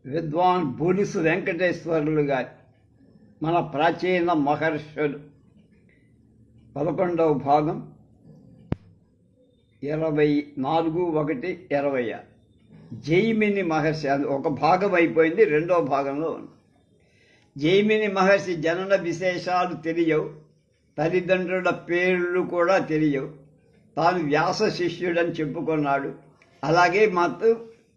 విద్వాన్ బులుసు వెంకటేశ్వర్లు గారి మన ప్రాచీన మహర్షులు 11వ భాగం 24:1-26 జైమిని మహర్షి. అది ఒక భాగం అయిపోయింది, రెండవ భాగంలో ఉంది. జైమిని మహర్షి జనన విశేషాలు తెలియవు, తల్లిదండ్రుల పేర్లు కూడా తెలియవు. తాను వ్యాస శిష్యుడని చెప్పుకున్నాడు. అలాగే మాకు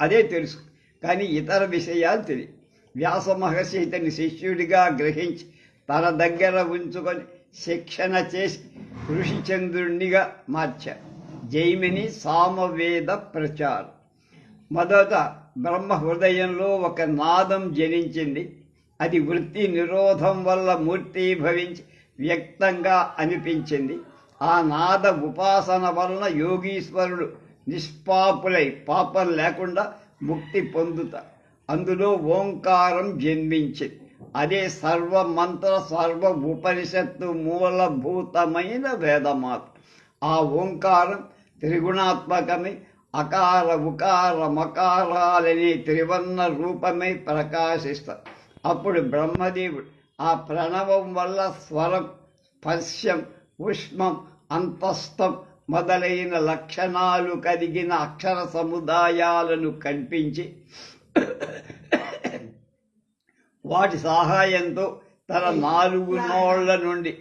అదే తెలుసు, కానీ ఇతర విషయాలు తెలియదు. వ్యాస మహర్షి ఇతని శిష్యుడిగా గ్రహించి తన దగ్గర ఉంచుకొని శిక్షణ చేసి ఋషిచంద్రుణ్ణిగా మార్చారు. జైమిని సామవేద ప్రచారం. మొదట బ్రహ్మ హృదయంలో ఒక నాదం జనించింది. అది వృత్తి నిరోధం వల్ల మూర్తీభవించి వ్యక్తంగా అనిపించింది. ఆ నాద ఉపాసన వలన యోగీశ్వరుడు నిష్పాపులై పాపం లేకుండా ముక్తి పొందుతారు. అందులో ఓంకారం జన్మించింది. అదే సర్వమంత్ర సర్వ ఉపనిషత్తు మూలభూతమైన వేదమాత. ఆ ఓంకారం త్రిగుణాత్మకమై అకార ఉకార మకారాలనే త్రివర్ణ రూపమై ప్రకాశిస్తారు. అప్పుడు బ్రహ్మదేవుడు ఆ ప్రణవం వల్ల స్వరం, స్పర్శం, ఉష్మం, అంతస్థం మొదలైన లక్షణాలు కలిగిన అక్షర సముదాయాలను కల్పించి వాటి సహాయంతో తన 4 నోళ్ల నుండి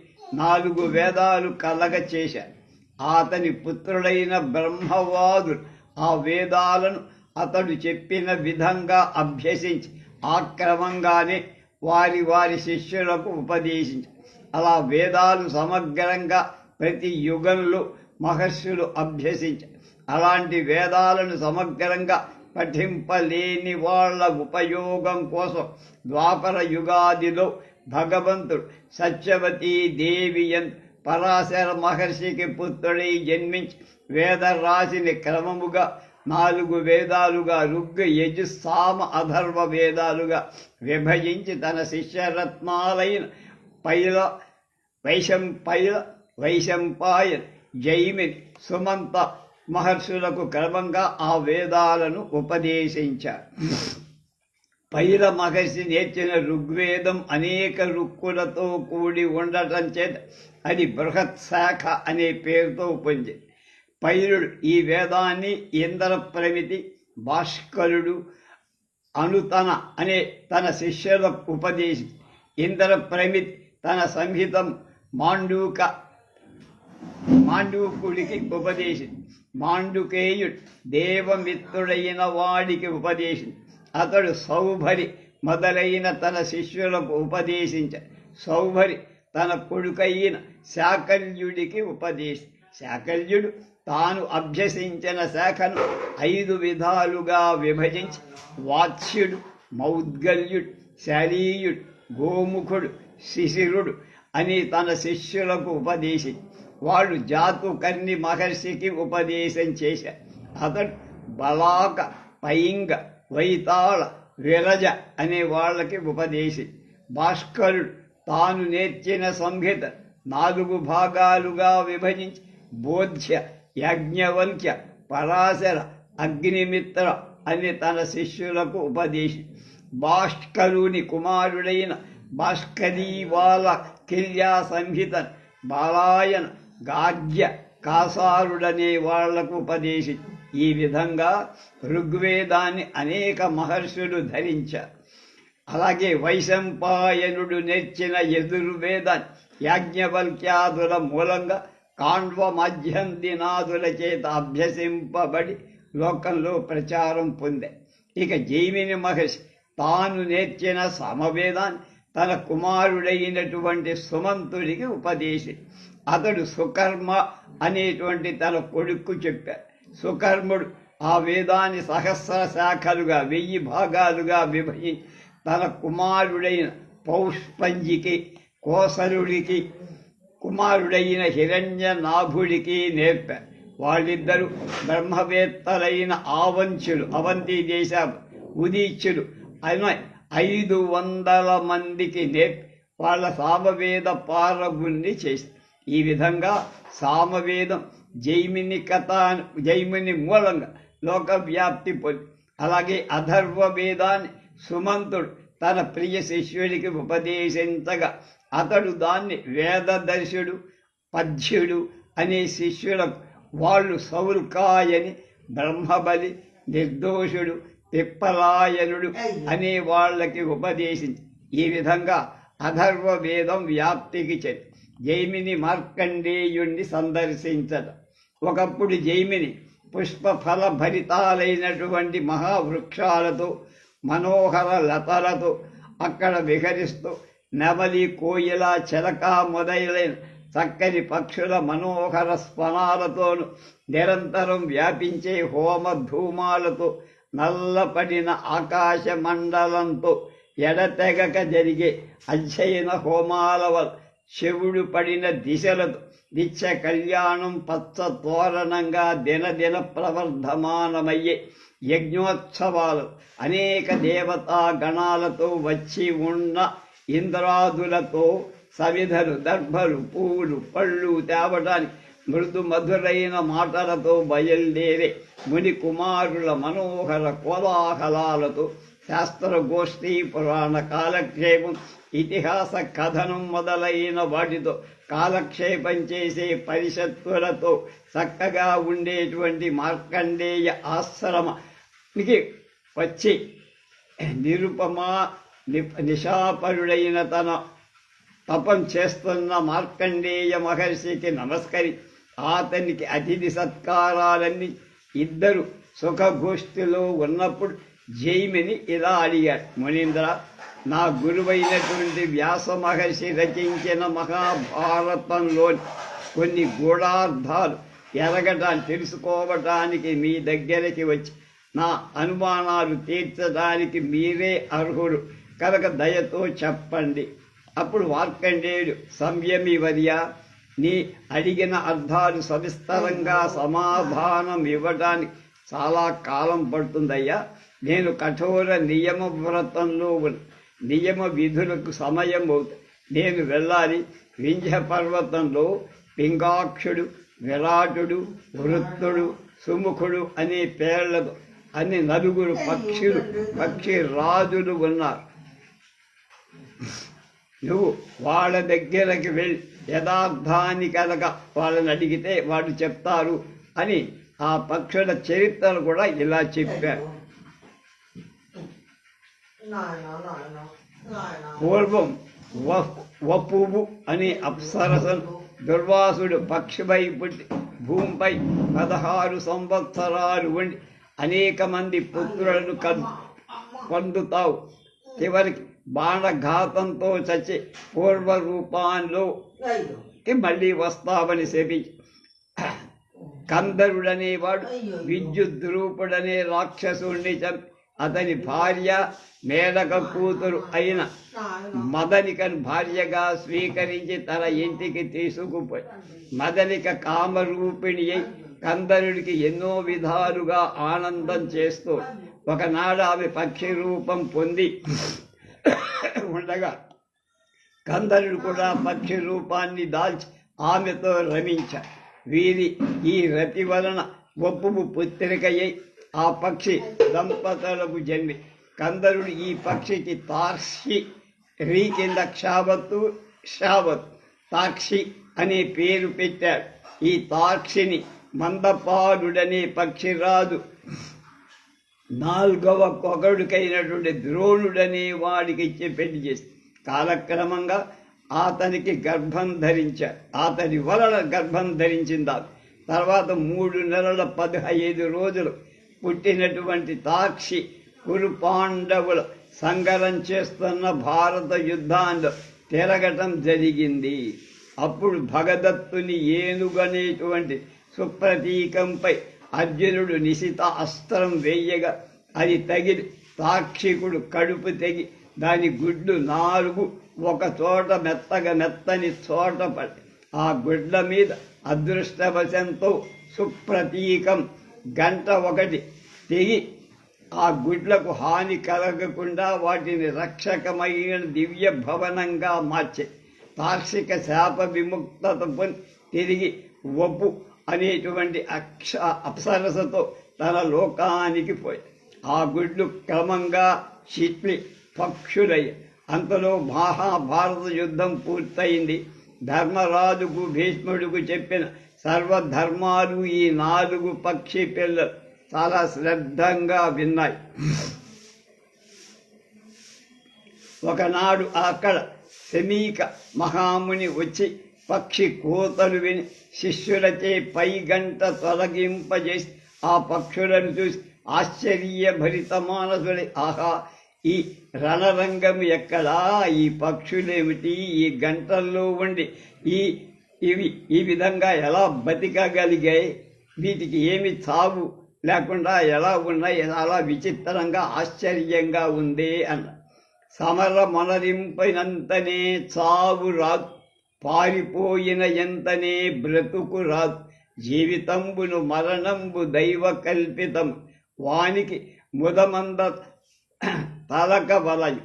4 వేదాలు కలగ చేశారు. అతని పుత్రుడైన బ్రహ్మవాదుడు ఆ వేదాలను అతడు చెప్పిన విధంగా అభ్యసించి ఆ క్రమంగానే వారి వారి శిష్యులకు ఉపదేశించారు. అలా వేదాలు సమగ్రంగా ప్రతి యుగంలో మహర్షులు అభ్యసించారు. అలాంటి వేదాలను సమగ్రంగా పఠింపలేని వాళ్ళ ఉపయోగం కోసం ద్వాపర యుగాదిలో భగవంతుడు సత్యవతీ దేవి పరాశర మహర్షికి పుత్రుడై జన్మించి వేదరాశిని క్రమముగా 4 వేదాలుగా ఋగ్ యజు సామ అథర్వ వేదాలుగా విభజించి తన శిష్యరత్నాలైన వైశంపాయన్, జైమిని, సుమంత మహర్షులకు క్రమంగా ఆ వేదాలను ఉపదేశించారు. పైల మహర్షి నేర్చిన ఋగ్వేదం అనేక రుక్కులతో కూడి ఉండటం చేత అది బృహత్ శాఖ అనే పేరుతో పొందింది. పైలుడు ఈ వేదాన్ని ఇంద్రప్రమితి, భాస్కరుడు, అనుతన అనే తన శిష్యులకు ఉపదేశించి ఇంద్రప్రమితి తన సంహితం మాండూకుడికి ఉపదేశించి మాండుకేయుడు దేవమిత్రుడైన వాడికి ఉపదేశించి అతడు సౌభరి మొదలైన తన శిష్యులకు ఉపదేశించాడు. సౌభరి తన కొడుకైన శాకల్యుడికి శాకల్యుడు తాను అభ్యసించిన శాఖను 5 విధాలుగా విభజించి వాత్స్యుడు, మౌద్గల్యుడు, శాలీయుడు, గోముఖుడు, శిశిరుడు అని తన శిష్యులకు ఉపదేశించి వాళ్ళు జాతుకర్ణి మహర్షికి ఉపదేశం చేశారు. అతడు బలాక, పయింగ, వైతాళ, విరజ అనే వాళ్ళకి ఉపదేశించి భాస్కరుడు తాను నేర్చిన సంహిత 4 భాగాలుగా విభజించి బోధ్య, యాజ్ఞవల్క్య, పరాశర, అగ్నిమిత్ర అని తన శిష్యులకు ఉపదేశించి భాస్కరుని కుమారుడైన భాస్కరీవాల కిల్యా సంహిత బాలాయన, గార్గ్య, కాసారుడనే వాళ్లకు ఉపదేశించి ఈ విధంగా ఋగ్వేదాన్ని అనేక మహర్షులు ధరించారు. అలాగే వైశంపాయనుడు నేర్చిన యజుర్వేదాన్ని యాజ్ఞవల్క్యాదుల మూలంగా కాండ్వ మధ్యందినాదుల చేత అభ్యసింపబడి లోకంలో ప్రచారం పొందాయి. ఇక జైమిని మహర్షి తాను నేర్చిన సమవేదాన్ని తన కుమారుడైనటువంటి సుమంతుడికి ఉపదేశించి అతడు సుకర్మ అనేటువంటి తన కొడుకు చెప్పారు. సుకర్ముడు ఆ వేదాన్ని సహస్ర శాఖలుగా 1000 భాగాలుగా విభజించి తన కుమారుడైన పౌష్పంజికి, కోసలుడికి, కుమారుడైన హిరణ్యనాభుడికి నేర్పారు. వాళ్ళిద్దరూ బ్రహ్మవేత్తలైన ఆవంచులు, అవంతి దేశ ఉదీచ్యులు 500 మందికి నేర్పి వాళ్ళ సామవేద పారగుణ్ణి చేశారు. ఈ విధంగా సామవేదం జైమిని మూలంగా లోకవ్యాప్తి పొంది అలాగే అథర్వ వేదాన్ని సుమంతుడు తన ప్రియ శిష్యుడికి ఉపదేశించగా అతడు దాన్ని వేదదర్శుడు పద్యుడు అనే శిష్యులకు వాళ్ళు సౌల్కాయని బ్రహ్మబలి నిర్దోషుడు తిప్పలాయనుడు అనే వాళ్ళకి ఉపదేశించి ఈ విధంగా అథర్వ వేదం వ్యాప్తికి చెంది జైమిని మార్కండేయుణ్ణి సందర్శించడం. ఒకప్పుడు జైమిని పుష్పఫల భరితాలైనటువంటి మహావృక్షాలతో మనోహర లతలతో అక్కడ విహరిస్తూ నెమలి కోయిల చిలక మొదలైన చక్కని పక్షుల మనోహర స్వనాలతోనూ నిరంతరం వ్యాపించే హోమ ధూమాలతో నల్లపడిన ఆకాశ మండలంతో ఎడతెగక జరిగే అధ్యయన హోమాల వల్ల శివుడు పడిన దిశలతో నిత్య కళ్యాణం పచ్చ తోరణంగా దినదిన ప్రవర్ధమానమయ్యే యజ్ఞోత్సవాలు అనేక దేవతా గణాలతో వచ్చి ఉన్న ఇంద్రాదులతో సవిధలు దర్భలు పూలు పళ్ళు తేవటానికి మృదు మధురైన మాటలతో బయలుదేరే ముని కుమారుల మనోహర కోలాహలాలతో శాస్త్రగోష్ఠి పురాణ కాలక్షేపం ఇతిహాస కథనం మొదలైన వాటితో కాలక్షేపం చేసే పరిషత్తులతో చక్కగా ఉండేటువంటి మార్కండేయ ఆశ్రమానికి వచ్చి నిరుపమా నిశాపరుడైన తన తపం చేస్తున్న మార్కండేయ మహర్షికి నమస్కరి అతనికి అతిథి సత్కారాలన్నీ ఇద్దరు సుఖగోష్ఠిలో ఉన్నప్పుడు జైమిని ఇలా అడిగాడు, మునీంద్ర, నా గురువైనటువంటి వ్యాస మహర్షి రచించిన మహాభారతంలోని కొన్ని గూఢార్థాలు తెలుసుకోవటానికి మీ దగ్గరికి వచ్చి నా అనుమానాలు తీర్చడానికి మీరే అర్హుడు కనుక దయతో చెప్పండి. అప్పుడు మార్కండేయుడు, సంయమి వర్య, నీ అడిగిన అర్థాలు సవిస్తరంగా సమాధానం ఇవ్వడానికి చాలా కాలం పడుతుందయ్యా. నేను కఠోర నియమ వ్రతంలో నియమ విధులకు సమయం అవుతుంది. నేను వెళ్ళాలి. వింధ్య పర్వతంలో పింగాక్షుడు, విరాటుడు, వృత్తుడు, సుముఖుడు అనే పేర్లతో అన్ని నలుగురు పక్షి రాజులు ఉన్నారు. నువ్వు వాళ్ళ దగ్గరకి వెళ్ళి యథార్థాన్ని కనుక వాళ్ళని అడిగితే వాళ్ళు చెప్తారు అని ఆ పక్షుల చరిత్రను కూడా ఇలా చెప్పారు. పూర్వం వపువు అనే అప్సరసను దుర్వాసుడు పక్షిపై పుట్టి భూమిపై 16 సంవత్సరాలు ఉండి అనేక మంది పుత్రులను పొందుతావు. చివరికి బాణఘాతంతో చచ్చి పూర్వరూపాల్లోకి మళ్ళీ వస్తావని శపించి కందరుడనేవాడు విద్యుద్రూపుడనే రాక్షసుణ్ణి చంపి అతని భార్య మేనక కూతురు అయిన మదనికను భార్యగా స్వీకరించి తన ఇంటికి తీసుకుపోయి మదనిక కామరూపిణి అయి కందరుడికి ఎన్నో విధాలుగా ఆనందం చేస్తూ ఒకనాడు ఆమె పక్షి రూపం పొంది ఉండగా కందరుడు కూడా పక్షి రూపాన్ని దాల్చి ఆమెతో రమించాడు. వీరి ఈ రతి వలన వపువు పుత్రికయ్యి ఆ పక్షి దంపతులకు జన్మి. కందరుడు ఈ పక్షికి తార్షి రీ కింద క్షావత్తు తాక్షి అనే పేరు పెట్టాడు. ఈ తాక్షిని మందపాదుడనే పక్షిరాజు 4వ కొగడుకైనటువంటి ద్రోణుడనే వాడికి ఇచ్చి పెళ్లి చేసి కాలక్రమంగా అతనికి గర్భం ధరించాడు. అతని వలన గర్భం ధరించింది. తర్వాత 3 నెలల 15 రోజులు పుట్టినటువంటి తాక్షి కురు పాండవుల సంగరం చేస్తున్న భారత యుద్ధాన్ని తిరగటం జరిగింది. అప్పుడు భగదత్తుని ఏనుగనేటువంటి సుప్రతీకంపై అర్జునుడు నిశిత అస్త్రం వేయగా అది తగిలి తాక్షికుడు కడుపు తెగి దాని గుడ్లు 4 ఒక చోట మెత్తని చోట పడి ఆ గుడ్ల మీద అదృష్టవశంతో సుప్రతీకం గంట 1 తెగి ఆ గుడ్లకు హాని కలగకుండా వాటిని రక్షకమైన దివ్య భవనంగా మార్చే తార్షిక శాప విముక్తత పొంది తిరిగి వపు అనేటువంటి అప్సరసతో తన లోకానికి పోయి ఆ గుడ్లు క్రమంగా చిట్లి పక్షులయ్యాయి. అంతలో మహాభారత యుద్ధం పూర్తయింది. ధర్మరాజుకు భీష్ముడికి చెప్పిన సర్వధర్మాలు ఈ 4 పక్షి పిల్లలు చాలా శ్రద్ధంగా విన్నాయి. ఒకనాడు అక్కడ శమీక మహాముని వచ్చి పక్షి కూతలు విని శిష్యులచే పై గంట తొలగింపజేసి ఆ పక్షులను చూసి ఆశ్చర్యభరిత మానసుడి, ఆహా, ఈ రణరంగం ఎక్కడా, ఈ పక్షులేమిటి, ఈ గంటల్లో ఉండి ఇవి ఈ విధంగా ఎలా బతికగలిగాయి, వీటికి ఏమి చావు లేకుండా ఎలా ఉన్నాయి, చాలా విచిత్రంగా ఆశ్చర్యంగా ఉంది అన్న. సమరమొనరింపినంతనే చావు రాదు, పారిపోయిన ఎంతనే బ్రతుకు రాదు, జీవితంబును మరణంబు దైవ కల్పితం, వానికి ముదమంద తలక వలయు,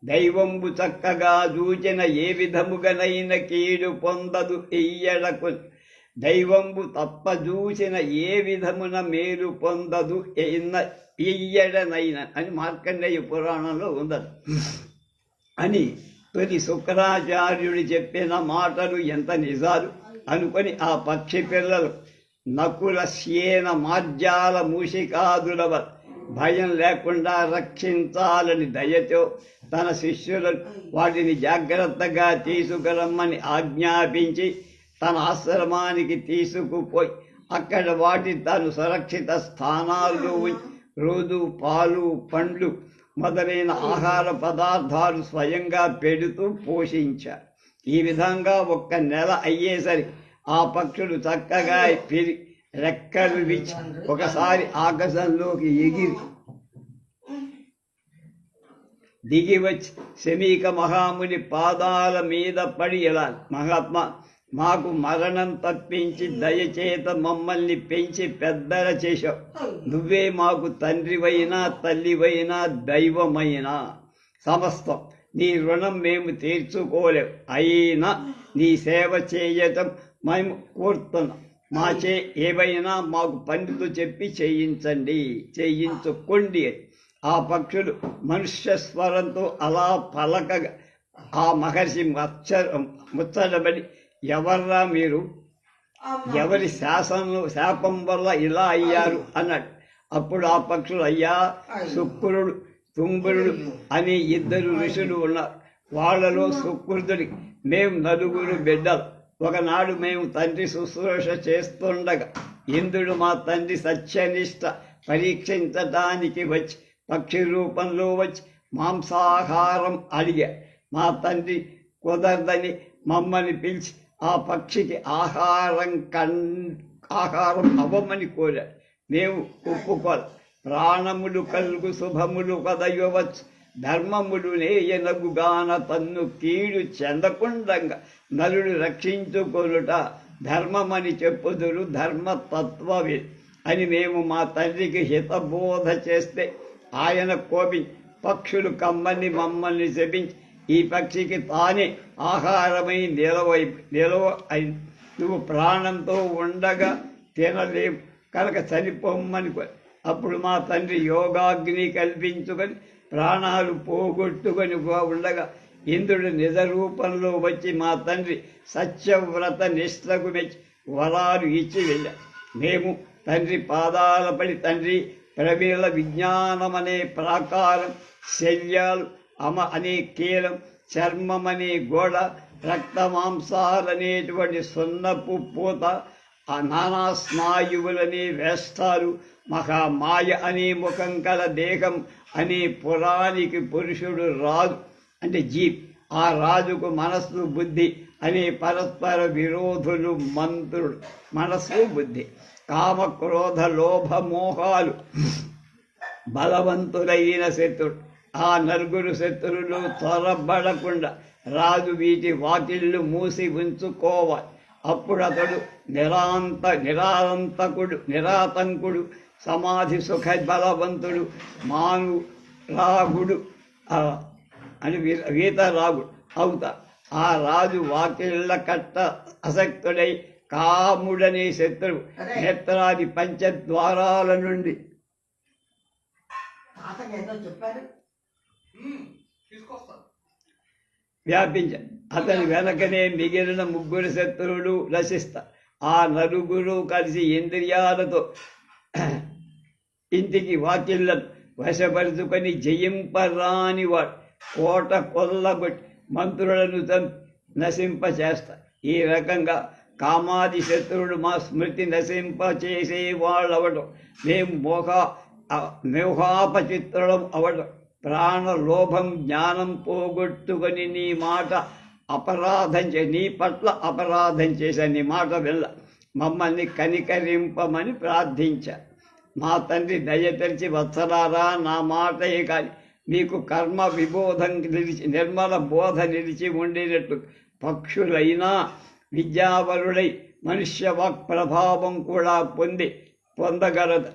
దైవంబు చక్కగా చూచిన ఏ విధముగనైన కీడు పొందదు ఎయ్యడకు, దైవంబు తప్ప చూసిన ఏ విధమున మేలు పొందదు ఎయ్యడనైన అని మార్కండేయ పురాణంలో ఉందదు అని తొలి శుక్రాచార్యుడు చెప్పిన మాటలు ఎంత నిజాలు అనుకొని ఆ పక్షి పిల్లలు నకుల సేన మార్జాల మూషికాదుల భయం లేకుండా రక్షించాలని దయతో తన శిష్యులను వాటిని జాగ్రత్తగా తీసుకురమ్మని ఆజ్ఞాపించి తన ఆశ్రమానికి తీసుకుపోయి అక్కడ వాటి తను సురక్షిత స్థానాల్లో రోజు పాలు పండ్లు మొదలైన ఆహార పదార్థాలు స్వయంగా పెడుతూ పోషించారు. ఈ విధంగా 1 నెల అయ్యేసరికి ఆ పక్షులు చక్కగా రెక్కలు విచ్చి ఒకసారి ఆకాశంలోకి ఎగిరి దిగి వచ్చి శమీక మహాముని పాదాల మీద పడి ఇలా, మహాత్మా, మాకు మరణం తప్పించి దయచేత మమ్మల్ని పెంచి పెద్దల చేశావు. నువ్వే మాకు తండ్రివైనా తల్లివైనా దైవమైనా సమస్తం. నీ రుణం మేము తీర్చుకోలేవు. అయినా నీ సేవ చేయటం మేము కోరుతున్నాం. మాచే ఏవైనా మాకు పనులు చెప్పి చేయించుకోండి. ఆ పక్షులు మనుష్య స్వరంతో అలా పలకగా ఆ మహర్షి ముచ్చటబడి, ఎవర్రా మీరు, ఎవరి శాపం వల్ల ఇలా అయ్యారు అన్నాడు. అప్పుడు ఆ పక్షులు, అయ్యా, శుక్రుడు తుంబురుడు అని 2 ఋషులు ఉన్నారు. వాళ్లలో శుక్రుడికి మేము 4 బిడ్డలు. ఒకనాడు మేము తండ్రి శుశ్రూష చేస్తుండగా ఇంద్రుడు మా తండ్రి సత్యనిష్ట పరీక్షించటానికి వచ్చి పక్షి రూపంలో వచ్చి మాంసాహారం అడిగా. మా తండ్రి కుదరదని మమ్మల్ని పిలిచి ఆ పక్షికి ఆహారం అవ్వమని కోరాడు. మేము ఒప్పుకోవాలి. ప్రాణములు కలుగు శుభములు కదయవచ్చు, ధర్మములు నేయనగుగాన తన్ను కీడు చెందకుండంగా నలుడు రక్షించుకొనుట ధర్మమని చెప్పుదురు ధర్మతత్వవి అని మేము మా తండ్రికి హితబోధ చేస్తే ఆయన కోపించి పక్షులు కమ్మని మమ్మల్ని శపించి ఈ పక్షికి తానే ఆహారమై నిలవ నువ్వు ప్రాణంతో ఉండగా తినలేవు కనుక చనిపోమ్మని. అప్పుడు మా తండ్రి యోగాగ్ని కల్పించుకొని ప్రాణాలు పోగొట్టుకొని ఉండగా ఇంద్రుడు నిజ రూపంలో వచ్చి మా తండ్రి సత్యవ్రత నిష్ఠకు మెచ్చి వరాలు ఇచ్చి వెళ్ళాం. మేము తండ్రి పాదాల పడి, తండ్రి ప్రవీణ విజ్ఞానమనే ప్రాకారం, శల్యాలు అనే కీలం, చర్మమనే గోడ, రక్తమాంసాలనేటువంటి సున్నపు పూత, ఆ నానా స్నాయువులనే వేస్తాలు, మహామాయ అనే ముఖం కల దేహం అనే పురానికి పురుషుడు రాజు అంటే జీవ్. ఆ రాజుకు మనస్సు బుద్ధి అనే పరస్పర విరోధులు మంత్రుడు. మనస్సు బుద్ధి, కామ క్రోధ లోభ మోహాలు బలవంతులైన శత్రుడు. ఆ 4 శత్రువులు త్వరబడకుండా రాజు వీటి వాకిళ్ళు మూసి ఉంచుకోవాలి. అప్పుడు అతడు నిరాతంకుడు, సమాధి సుఖ బలవంతుడు, మాను రాగుడు అని వీతరాగుడు అవుతా. ఆ రాజు వాకిళ్ళ కట్ట అసక్తుడై కాముడనే శత్రువు నేత్రాది పంచద్వారాల నుండి వ్యాపించారు. అతని వెనకనే మిగిలిన ముగ్గురు శత్రువులు నశిస్తారు. ఆ నలుగురు కలిసి ఇంద్రియాలతో ఇంటికి వాకిళ్లను వశపరుచుకొని జయింపరాని వాడు కోట కొల్లగొట్టి మంత్రులను నశింపచేస్తారు. ఈ రకంగా కామాది శత్రువులు మా స్మృతి నశింపచేసే వాళ్ళవడం, మేము మోహాపచిత్రులం అవడం, ప్రాణలోభం జ్ఞానం పోగొట్టుకొని నీ పట్ల అపరాధం చేశా. నీ మాట వెళ్ళ మమ్మల్ని కనికరింపమని ప్రార్థించారు. మా తండ్రి దయతెరిచి వత్సలారా, నా మాటయే కాని మీకు కర్మ విబోధం నిలిచి నిర్మల బోధ నిలిచి ఉండినట్టు పక్షులైనా విద్యావరుడై మనుష్య వాక్ ప్రభావం కూడా పొందగలదు.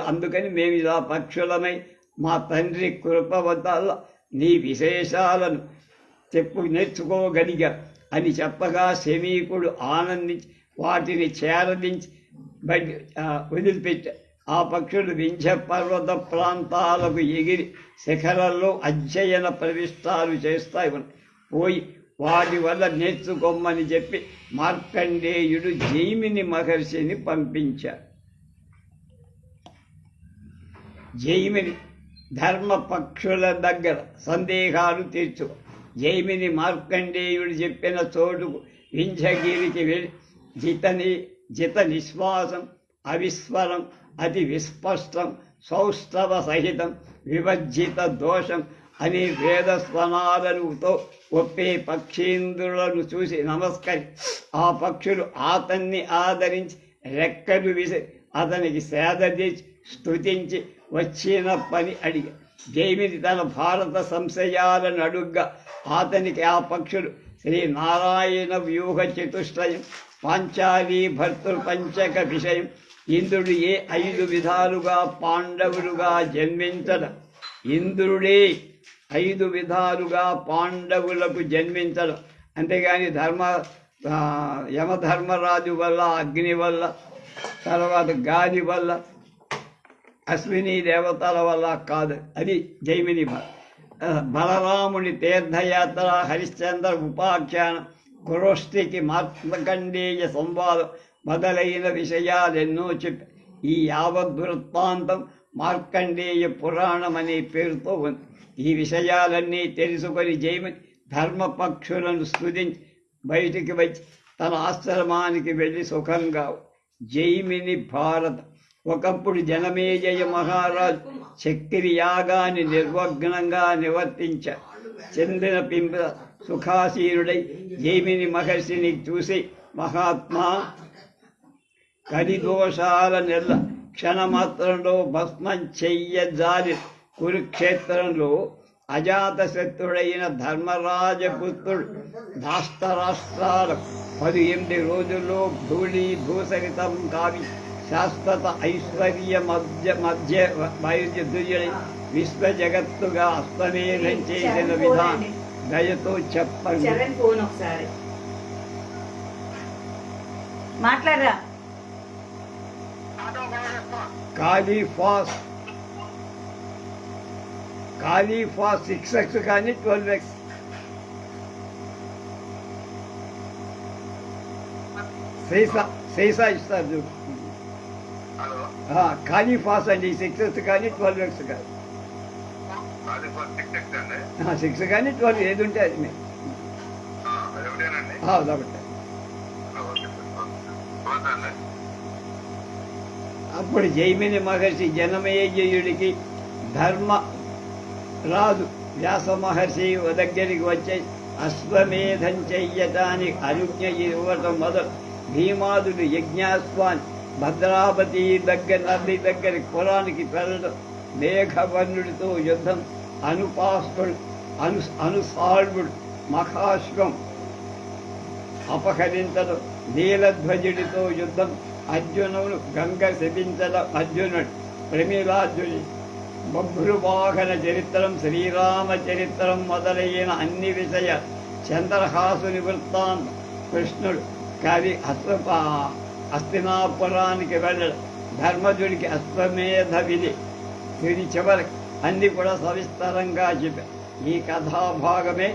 అందుకని మేము ఇలా పక్షులమై మా తండ్రి కృప వద్ద నీ విశేషాలను నేర్చుకోగలిగా అని చెప్పగా శమీకుడు ఆనందించి వాటిని చేరదించి వదిలిపెట్టారు. ఆ పక్షులు వింధ్య పర్వత ప్రాంతాలకు ఎగిరి శిఖరాల్లో అధ్యయన ప్రవిష్టాలు చేస్తాయి. పోయి వాటి వల్ల నేర్చుకోమని చెప్పి మార్కండేయుడు జైమిని మహర్షిని పంపించారు. జైమిని ధర్మ పక్షుల దగ్గర సందేహాలు తీర్చు. జైమిని మార్కండేయుడు చెప్పిన చోటుకు వింధ్యగిరికి వెళ్ళి జిత నిశ్వాసం, అవిస్వరం, అతి విస్పష్టం, సౌష్ఠవ సహితం, విభజిత దోషం అని వేదస్వనాలతో ఒప్పే పక్షీంద్రులను చూసి నమస్కరి ఆ పక్షులు అతన్ని ఆదరించి రెక్కలు విసిరి అతనికి సేద తీర్చి స్తుతించి వచ్చిన పని అడిగా. జైమిని తన భారత సంశయాలను అడుగ్గా అతనికి ఆ పక్షులు శ్రీనారాయణ వ్యూహ చతుష్టయం, పాంచాలీ భర్తృ పంచక విషయం, ఇంద్రుడు 5 విధాలుగా పాండవులుగా జన్మించడం, ఇంద్రుడే 5 విధాలుగా పాండవులకు జన్మించడం, అంతేగాని యమధర్మరాజు వల్ల, అగ్ని వల్ల, తర్వాత గాలి వల్ల, అశ్విని దేవతల వల్ల కాదు. అది జైమిని బలరాముని తీర్థయాత్ర, హరిశ్చంద్ర ఉపాఖ్యానం, కురోష్టికి మార్కండేయ సంవాదం మొదలైన విషయాలెన్నో చెప్పి ఈ యావద్ వృత్తాంతం మార్కండేయ పురాణం అనే పేరుతో ఉంది. ఈ విషయాలన్నీ తెలుసుకొని జైమిని ధర్మపక్షులను స్తుతించి బయటికి వచ్చి తన ఆశ్రమానికి వెళ్ళి సుఖంగా. జైమిని భారతం. ఒకప్పుడు జనమేజయ మహారాజు చక్రి యాగాన్ని నిర్వగ్నంగా నిర్వర్తించారు. చెందిన పింప సుఖాసీనుడై జైమిని మహర్షిని చూసి, మహాత్మా, కలిదోషాల క్షణమాత్రంలో భస్మం చెయ్యజాలి కురుక్షేత్రంలో అజాతశత్రుడైన ధర్మరాజపుత్రుడు రాష్ట్రాల 18 రోజుల్లో భూసరితం కావి శాశ్వత ఐశ్వర్య వైద్యుడై విశ్వ జగత్తుగా అస్తమేధం చేసిన విధానం దయతో చెప్పండి. మాట్లాడరా. కాళీఫాస్ 6x కానీ 12x. సీసా ఇస్తారు. కాళీఫాస్ అండి 6x కానీ 12x కానీ 6 కానీ 12 ఏది ఉంటే అది అదొకటి. అప్పుడు జైమిని మహర్షి జనమేజయుడికి ధర్మ రాజు వ్యాస మహర్షి దగ్గరికి వచ్చే అశ్వమేధం చెయ్యటానికి అనుజ్ఞ ఇవ్వటం మొదలు భీమాదుడు యజ్ఞాస్వాన్ని భద్రావతి నది దగ్గరికి పొలానికి వెళ్ళడం, మేఘవర్ణుడితో యుద్ధం, అనుసాల్వుడు మహాశ్వం అపహరించడం, నీలధ్వజుడితో యుద్ధం, అర్జునుడు గంగ శపించడం, అర్జునుడు ప్రమిలార్జుని బభ్రువాహన చరిత్రం, శ్రీరామ చరిత్రం మొదలైన అన్ని విషయ చంద్రహాసుని వృత్తాంతం, కృష్ణుడు కవి హస్తినాపురానికి వెళ్ళడం, ధర్మజుడికి అశ్వమేధ విధి, చివరికి అన్ని కూడా సవిస్తరంగా చెప్పారు. ఈ కథాభాగమే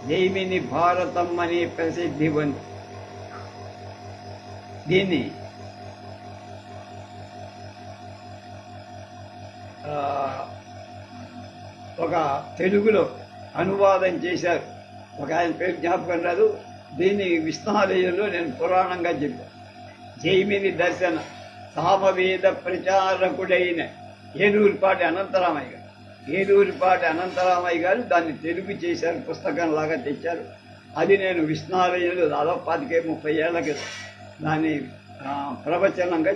జైమిని భారతం అనే ప్రసిద్ధి ఉంది. దీన్ని ఒక తెలుగులో అనువాదం చేశారు. ఒక ఆయన పేరు జ్ఞాపకం రాదు. దీన్ని విష్ణాలయంలో నేను పురాణంగా చెప్పాను. జైమిని దర్శన సామవేద ప్రచారకుడైన ఏలూరిపాటి అనంతరామయ్య గారు. ఏలూరిపాటి అనంతరామయ్య గారు దాన్ని తెలుగు చేశారు, పుస్తకంలాగా తెచ్చారు. అది నేను విష్ణాలయంలో దాదాపు 25-30 ఏళ్ల క్రితం దాన్ని ప్రవచనంగా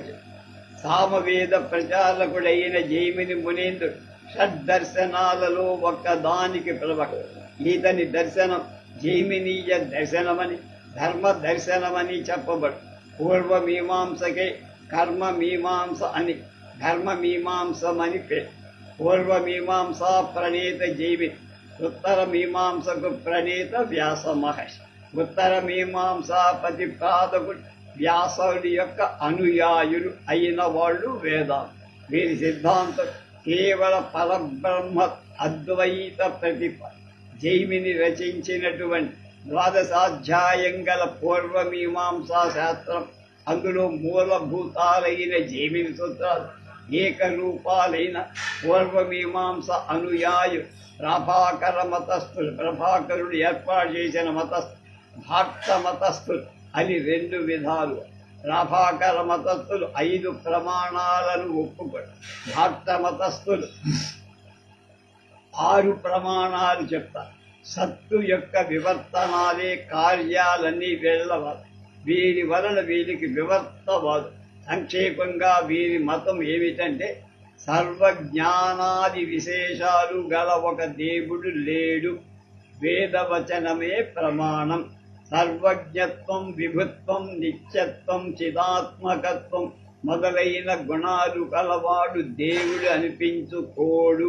సామవేద ప్రచారకుడైన జైమిని మునీంద్రుడు షడ్దర్శనాలలో ఒక్కదానికి ప్రవక్త. ఈతని దర్శనం జైమినీయ దర్శనమని, ధర్మ దర్శనమని చెప్పబడు. పూర్వమీమాంసకే కర్మమీమాంస అని ధర్మమీమాంసమని పేరు. పూర్వమీమాంసా ప్రణేత జైమిని, ఉత్తర మీమాంసకు ప్రణేత వ్యాస మహర్షి. ఉత్తర మీమాంసా ప్రతిపాదకుడు వ్యాసుడి యొక్క అనుయాయులు అయిన వాళ్ళు వేదాలు. వీరి సిద్ధాంతం కేవల పరబ్రహ్మ అద్వైత ప్రతిప. జైమిని రచించినటువంటి 12 గల పూర్వమీమాంసా శాస్త్రం, అందులో మూలభూతాలైన జైమిని సూత్రాలు, ఏకరూపాలైన పూర్వమీమాంస అనుయాయు ప్రభాకర మతస్థులు, ప్రభాకరుడు ఏర్పాటు చేసిన మతస్థులు, భక్త మతస్థులు అని 2 విధాలు. ప్రభాకర మతస్థులు 5 ప్రమాణాలను ఒప్పుకొని, భక్త మతస్థులు 6 ప్రమాణాలు చెప్తారు. సత్తు యొక్క వివర్తనాలే కార్యాలన్నీ వెళ్ళవాలి. వీరి వలన వీరికి వివర్తవాదు. సంక్షేపంగా వీరి మతం ఏమిటంటే, సర్వజ్ఞానాది విశేషాలు గల ఒక దేవుడు లేడు, వేదవచనమే ప్రమాణం. సర్వజ్ఞత్వం, విభుత్వం, నిత్యత్వం, చిదాత్మకత్వం మొదలైన గుణాలు కలవాడు దేవుడు అనిపించుకోడు.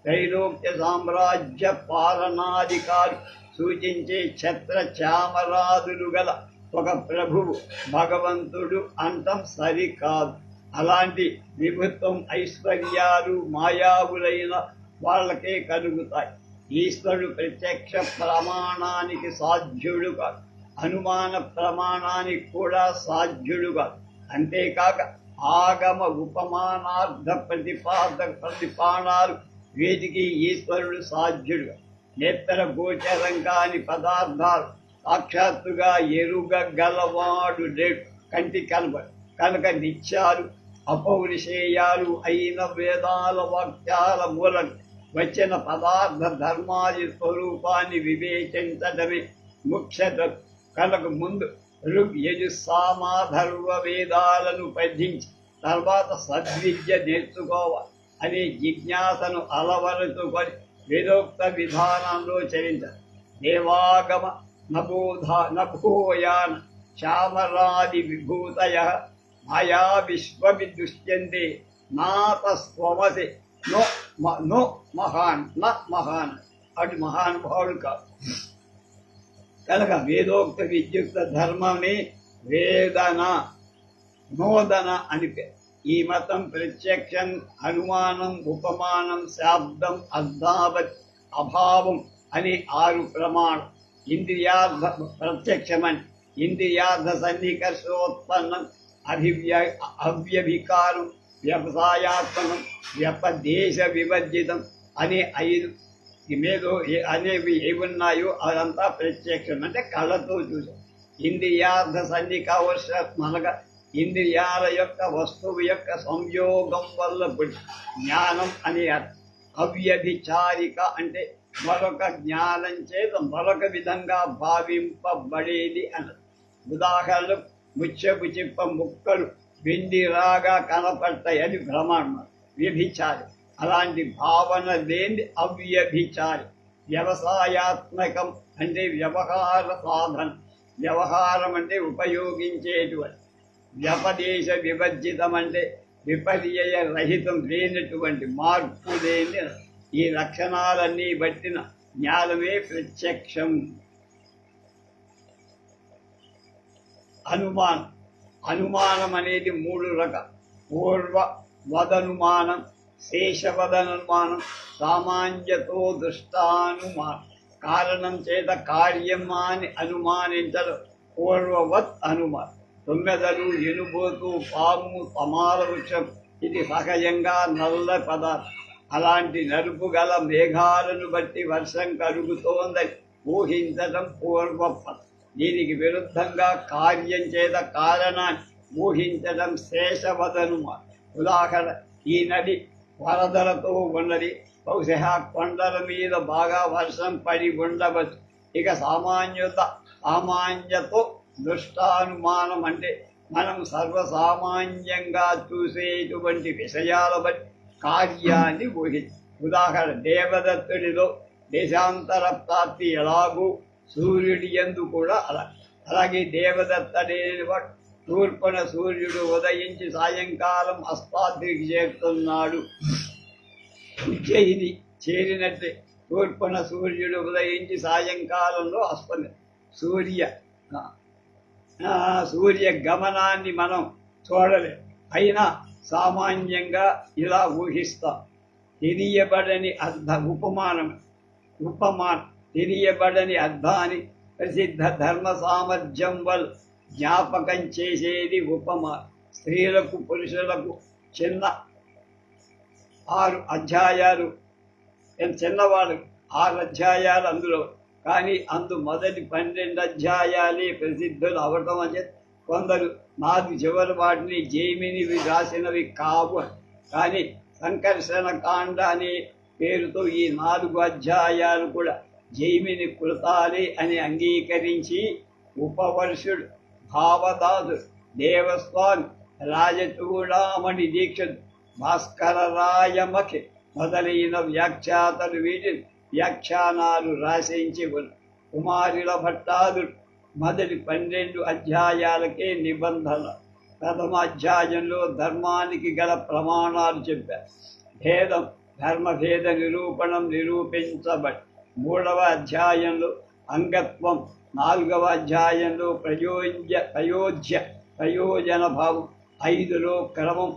త్రైలోక్య సామ్రాజ్య పాలనాధికారు సూచించే ఛత్ర చామరాదులు గల ఒక ప్రభువు భగవంతుడు అంతం సరికాదు. అలాంటి విభుత్వం, ఐశ్వర్యాలు మాయావులైన వాళ్ళకే కలుగుతాయి. ఈశ్వరుడు ప్రత్యక్ష ప్రమాణానికి సాధ్యుడు కాదు, అనుమాన ప్రమాణానికి కూడా సాధ్యుడు కాదు. అంతేకాక ఆగమ ఉపమానార్థ ప్రతిపాణాలు వీటికి ఈశ్వరుడు సాధ్యుడు. నేత్ర గోచరం కాని పదార్థాలు సాక్షాత్తుగా ఎరుగగలవాడు లేడు, కంటి కనబడు. కనుక నిత్యాలు అపౌరుషేయాలు అయిన వేదాల వాక్యాల మూలం వచ్చిన పదార్థ ధర్మాది స్వరూపాన్ని వివేచించడమే ముఖ్యత. కనుక ముందు ఋగ్ యజు సామాధర్వ వేదాలను పఠించి తర్వాత సద్విద్య నేర్చుకోవాలి అనే జిజ్ఞాసను అలవరుచుకొని వేదోక్త విధానంలో చరించారు. దేవాగమ నభూయాన చామరాది విభూతయ మాయా విశ్వవిదుష్యంతే నాతస్వమసి నో మహాన్ మహాన్ అటు మహానుభావుడు కాదు. కనుక వేదోక్త విద్యుక్త ధర్మమే వేదన నోదన అని పేరు. ఈ మతం ప్రత్యక్షం, అనుమానం, ఉపమానం, శాబ్దం, అర్ధావత్, అభావం అని 6 ప్రమాణం. ఇంద్రియార్థ ప్రత్యక్షమని, ఇంద్రియార్థ సన్నికర్షోత్పన్నం, అవ్యభికారం, వ్యవసాయాత్మకం, వ్యపదేశ వివర్జితం అనే 5 మేదో అనేవి ఏమున్నాయో అదంతా ప్రత్యక్షం. అంటే కళ్ళతో చూసాం. ఇంద్రియార్థ సన్నికర్షమనగా ఇంద్రియాల యొక్క వస్తువు యొక్క సంయోగం వల్ల జ్ఞానం అని అర్థం. అవ్యభిచారిక అంటే మరొక జ్ఞానం చేత మరొక విధంగా భావింపబడేది అన్నది. ఉదాహరణలు ముత్యపు చిప్ప ముక్కలు వెండిరాగా కనపడతాయి, అది భ్రమణ వ్యభిచారి. అలాంటి భావన లేని అవ్యభిచారి. వ్యవసాయాత్మకం అంటే వ్యవహార సాధన, వ్యవహారం అంటే ఉపయోగించేటువంటి. వ్యపదేశ వివర్జితం అంటే విపర్యయ రహితం, లేనటువంటి మార్పు లేని. ఈ లక్షణాలన్నీ బట్టిన జ్ఞానమే ప్రత్యక్షం. అనుమానం అనేది 3 రకాలు. పూర్వ వదనుమానం, శేషవదనుమానం సామాన్యతో దృష్టానుమానం కారణం చేత కార్యమాని అనుమానించడం పూర్వవత్ అనుమానం తొమ్మెదలు ఎనుబోతు పాము తమాల వృక్షం ఇది సహజంగా నల్ల పదార్థం అలాంటి నలుపు గల మేఘాలను బట్టి వర్షం కలుగుతోందని ఊహించడం పూర్వపదం దీనికి విరుద్ధంగా కార్యం చేత కారణాన్ని ఊహించడం శేషవదనుమానం ఉదాహరణ ఈ నది వరదలతో ఉన్నది బహుశా కొండల మీద బాగా వర్షం పడి ఉండవచ్చు ఇక సామాన్యతో దృష్టానుమానం అంటే మనం సర్వసామాన్యంగా చూసేటువంటి విషయాల బట్టి కార్యాన్ని ఊహించి ఉదాహరణ దేవదత్తుడిలో దేశాంతర ప్రాప్తి ఎలాగూ సూర్యుడి యందు కూడా అలాగే దేవదత్తడేవాడు తూర్పున సూర్యుడు ఉదయించి సాయంకాలం అస్తాద్రికి చేరుతున్నాడు ఉజ్జయిని చేరినట్లే తూర్పున సూర్యుడు ఉదయించి సాయంకాలంలో అస్తమి సూర్య గమనాన్ని మనం చూడలేం అయినా సామాన్యంగా ఇలా ఊహిస్తాం తెలియబడని ఉపమానం తెలియబడని అర్థాన్ని ప్రసిద్ధ ధర్మ సామర్థ్యం వల్ల జ్ఞాపకం చేసేది ఉపమానం స్త్రీలకు పురుషులకు చిన్న 6 అధ్యాయాలు చిన్నవాడు 6 అధ్యాయాలు అందులో కానీ మొదటి 12 అధ్యాయాలే ప్రసిద్ధులు అవటం అని కొందరు 4 చివరి వాటిని జైమినివి రాసినవి కావు కానీ సంకర్షణ కాండ అనే పేరుతో ఈ 4 అధ్యాయాలు కూడా జైమిని కృతాలే అని అంగీకరించి ఉపవర్షుడు భావదాసు దేవస్వామి రాజచూడామణి దీక్షిత్ భాస్కరరాయమఖి మొదలైన వ్యాఖ్యాతలు వీటిని వ్యాఖ్యానాలు రాసించి కుమారుల భట్టాదుడు మొదటి 12 అధ్యాయాలకే నిబంధన ప్రథమ అధ్యాయంలో ధర్మానికి గల ప్రమాణాలు చెప్పారు ధర్మభేద నిరూపణం నిరూపించబడి 3వ అధ్యాయంలో అంగత్వం 4వ అధ్యాయంలో ప్రయోజన భావం 5లో క్రమం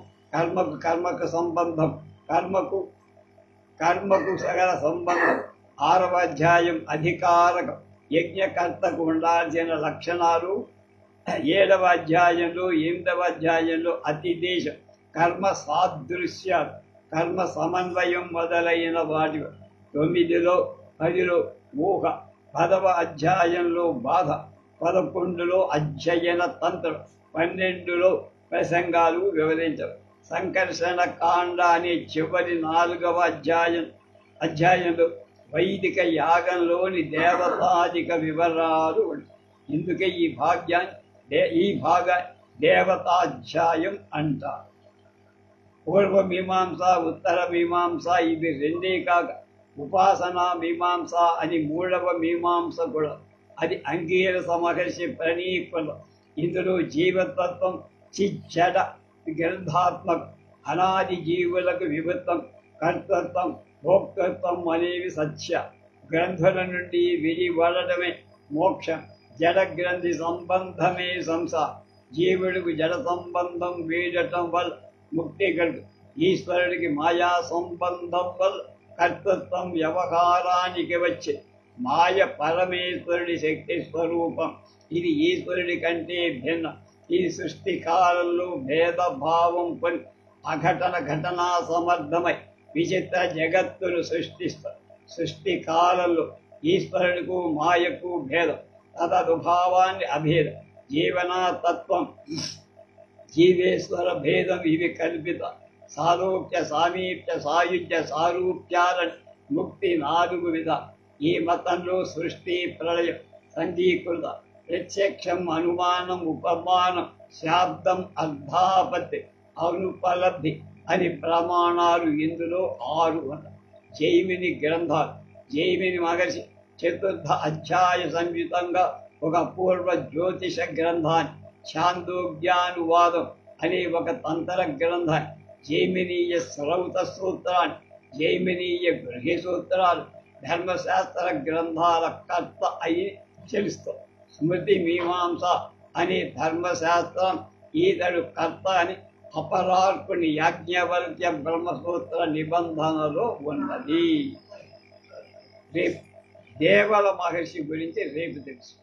కర్మకు సంబంధం కర్మకు సగల సంబంధం 6వ అధ్యాయం అధికారకం యజ్ఞకర్తకు ఉండాల్సిన లక్షణాలు 7వ అధ్యాయంలో 8వ అధ్యాయంలో అతిదేశం కర్మ సాదృశ్యాలు కర్మ సమన్వయం మొదలైన వాటి 9లో 10లో ఊహ 10వ అధ్యాయంలో బాధ 11లో అధ్యయన తంత్రం 12లో ప్రసంగాలు వివరించరు సంకర్షణ కాండ అనే చివరి 4వ అధ్యాయంలో వైదిక యాగంలోని దేవతాదిక వివరాలు ఇందుకే ఈ భాగ దేవతాధ్యాయం అంటారు పూర్వ మీమాంస ఉత్తర మీమాంస ఇవి రెండే కాక ఉపాసనా మీమాంస అని 3వ మీమాంస కూడా అది అంగీరస మహర్షి ప్రణీకులం ఇందులో జీవతత్వం చిచ్చడ గ్రంథాత్మక అనాది జీవులకు విభుత్వం కర్తృత్వం భోక్తృత్వం అనేవి సత్య గ్రంథుల నుండి విడివడటమే మోక్షం జడ గ్రంథి సంబంధమే సంసారం జీవుడికి జడ సంబంధం వీడటం వల్ల ముక్తి కలుగు ఈశ్వరుడికి మాయా సంబంధం వల్ల కర్తృత్వం వ్యవహారానికి వచ్చే మాయ పరమేశ్వరుడి శక్తి స్వరూపం ఇది ఈశ్వరుడి కంటే భిన్నం ఈ సృష్టి కాలంలో భేదభావం కొని ఘటనా సమర్థమై విచిత్ర జగత్తును సృష్టిస్తారు సృష్టి కాలంలో ఈశ్వరుడికు మాయకు భేదం తదనుభావాన్ని అభేదం జీవనా తత్వం జీవేశ్వర భేదం ఇవి కల్పిత సారూప్య సామీప్య సాయుధ్య సారూప్యాలని ముక్తి 4 విధ ఈ మతంలో సృష్టి ప్రళయం సంగీకృత ప్రత్యక్షం అనుమానం ఉపమానం శాబ్దం అర్ధాపత్తి అనుపలబ్ధి అని ప్రమాణాలు ఇందులో 6 జైమిని గ్రంథాలు జైమిని మహర్షి 4వ అధ్యాయ సంయుతంగా ఒక పూర్వ జ్యోతిష గ్రంథాన్ని ఛాందోగ్యానువాదం అనే ఒక తంత్ర గ్రంథాన్ని జైమినీయ శ్రౌత సూత్రాన్ని జైమినీయ గృహి సూత్రాలు ధర్మశాస్త్ర గ్రంథాల కర్త అయి తెలుస్తాం స్మృతి మీమాంస అనే ధర్మశాస్త్రం ఈతడు కర్త అని అపరార్కుని యాజ్ఞవల్క్య బ్రహ్మసూత్ర నిబంధనలో ఉన్నది. రేపు దేవల మహర్షి గురించి రేపు తెలుసు.